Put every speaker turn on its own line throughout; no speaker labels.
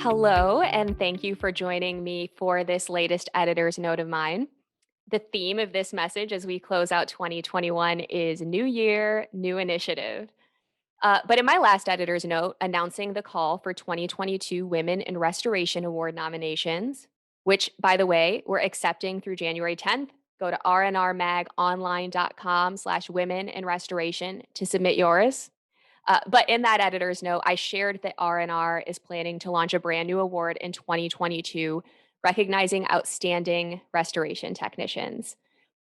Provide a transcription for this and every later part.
Hello, and thank you for joining me for this latest editor's note of mine. The theme of this message as we close out 2021 is New Year, New Initiative. But in my last editor's note announcing the call for 2022 Women in Restoration Award nominations, which, by the way, we're accepting through January 10th, go to rnrmagonline.com/women in restoration to submit yours. But in that editor's note, I shared that R&R is planning to launch a brand new award in 2022, recognizing outstanding restoration technicians.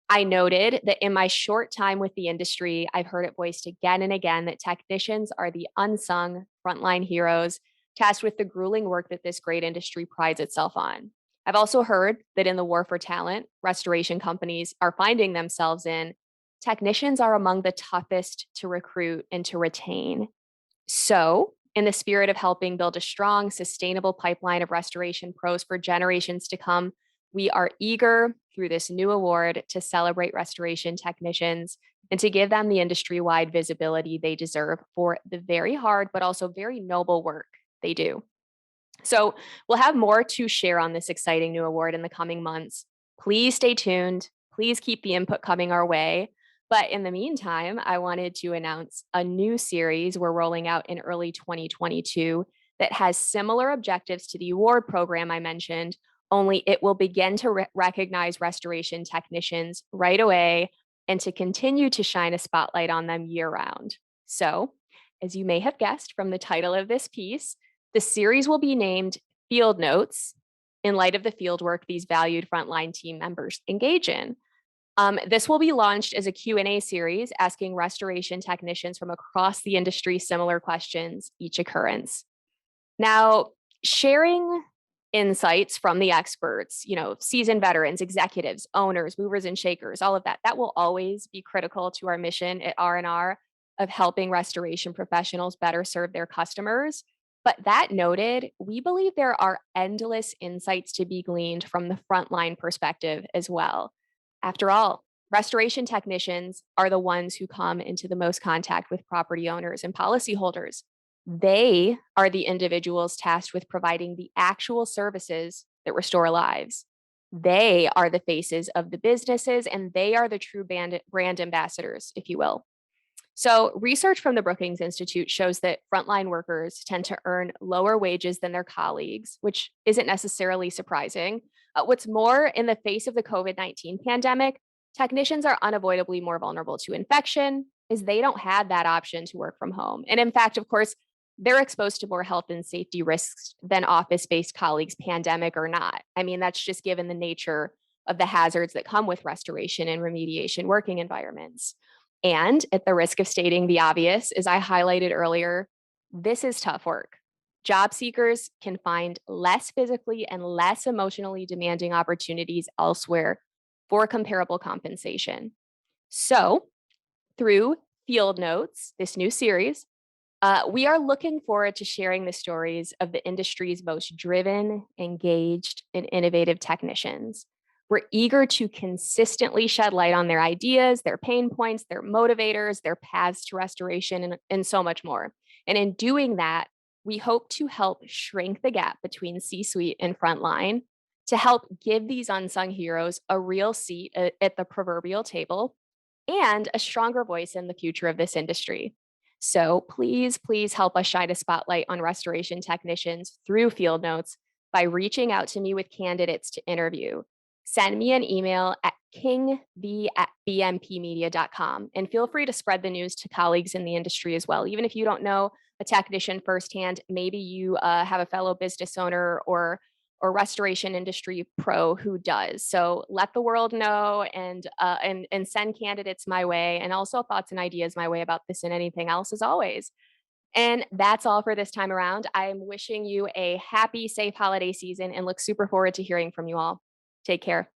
I noted that in my short time with the industry, I've heard it voiced again and again that technicians are the unsung frontline heroes tasked with the grueling work that this great industry prides itself on. I've also heard that in the war for talent, restoration companies are finding themselves in, technicians are among the toughest to recruit and to retain. So, in the spirit of helping build a strong, sustainable pipeline of restoration pros for generations to come, we are eager through this new award to celebrate restoration technicians and to give them the industry wide visibility they deserve for the very hard but also very noble work they do. So, we'll have more to share on this exciting new award in the coming months. Please stay tuned. Please keep the input coming our way. But in the meantime, I wanted to announce a new series we're rolling out in early 2022 that has similar objectives to the award program I mentioned, only it will begin to recognize restoration technicians right away and to continue to shine a spotlight on them year round. So, as you may have guessed from the title of this piece, the series will be named Field Notes in light of the field work these valued frontline team members engage in. This will be launched as a Q&A series asking restoration technicians from across the industry similar questions each occurrence. Now, sharing insights from the experts, seasoned veterans, executives, owners, movers and shakers, all of that, that will always be critical to our mission at R&R of helping restoration professionals better serve their customers. But that noted, we believe there are endless insights to be gleaned from the frontline perspective as well. After all, restoration technicians are the ones who come into the most contact with property owners and policyholders. They are the individuals tasked with providing the actual services that restore lives. They are the faces of the businesses, and they are the true brand ambassadors, if you will. So, research from the Brookings Institute shows that frontline workers tend to earn lower wages than their colleagues, which isn't necessarily surprising. What's more, in the face of the COVID-19 pandemic, technicians are unavoidably more vulnerable to infection as they don't have that option to work from home. And in fact, of course, they're exposed to more health and safety risks than office based colleagues, pandemic or not. I mean, that's just given the nature of the hazards that come with restoration and remediation working environments. And at the risk of stating the obvious, as I highlighted earlier, this is tough work. Job seekers can find less physically and less emotionally demanding opportunities elsewhere for comparable compensation. So, through Field Notes, this new series, we are looking forward to sharing the stories of the industry's most driven, engaged, and innovative technicians. We're eager to consistently shed light on their ideas, their pain points, their motivators, their paths to restoration, and so much more. And in doing that, we hope to help shrink the gap between C suite and frontline to help give these unsung heroes a real seat at the proverbial table and a stronger voice in the future of this industry. So please, please help us shine a spotlight on restoration technicians through Field Notes by reaching out to me with candidates to interview. Send me an email at kingv@bmpmedia.com and feel free to spread the news to colleagues in the industry as well. Even if you don't know a technician firsthand, maybe you have a fellow business owner or restoration industry pro who does. So let the world know and send candidates my way, and also thoughts and ideas my way about this and anything else as always. And that's all for this time around. I'm wishing you a happy, safe holiday season and look super forward to hearing from you all. Take care.